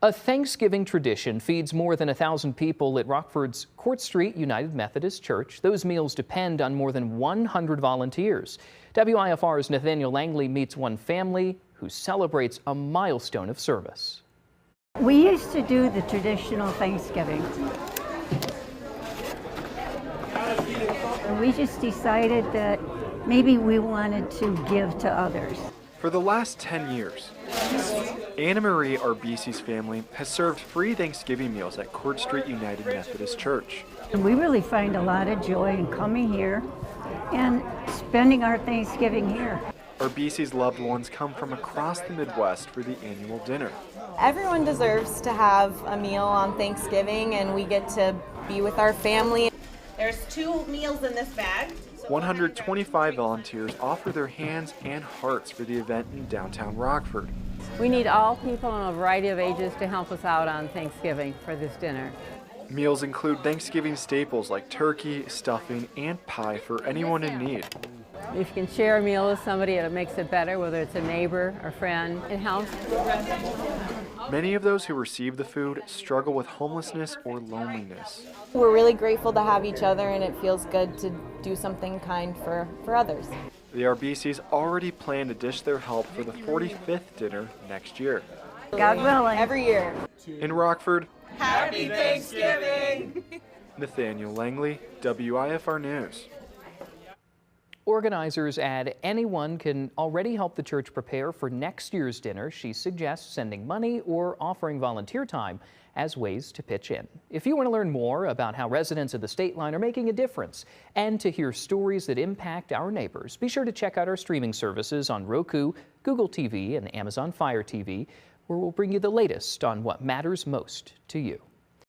A Thanksgiving tradition feeds more than 1,000 people at Rockford's Court Street United Methodist Church. Those meals depend on more than 100 volunteers. WIFR's Nathaniel Langley meets one family who celebrates a milestone of service. We used to do the traditional Thanksgiving. And we just decided that maybe we wanted to give to others. For the last 10 years, Anna Marie Arbisi's family has served free Thanksgiving meals at Court Street United Methodist Church. And we really find a lot of joy in coming here and spending our Thanksgiving here. Arbisi's loved ones come from across the Midwest for the annual dinner. Everyone deserves to have a meal on Thanksgiving, and we get to be with our family. There's 2 meals in this bag. 125 volunteers offer their hands and hearts for the event in downtown Rockford. We need all people in a variety of ages to help us out on Thanksgiving for this dinner. Meals include Thanksgiving staples like turkey, stuffing, and pie for anyone in need. If you can share a meal with somebody, it makes it better, whether it's a neighbor or friend. It helps. Many of those who receive the food struggle with homelessness or loneliness. We're really grateful to have each other, and it feels good to do something kind for others. The Arbisis already plan to dish their help for the 45th dinner next year. God willing. Every year. In Rockford, Happy Thanksgiving! Nathaniel Langley, WIFR News. Organizers add anyone can already help the church prepare for next year's dinner. She suggests sending money or offering volunteer time as ways to pitch in. If you want to learn more about how residents of the state line are making a difference and to hear stories that impact our neighbors, be sure to check out our streaming services on Roku, Google TV, and Amazon Fire TV, where we'll bring you the latest on what matters most to you.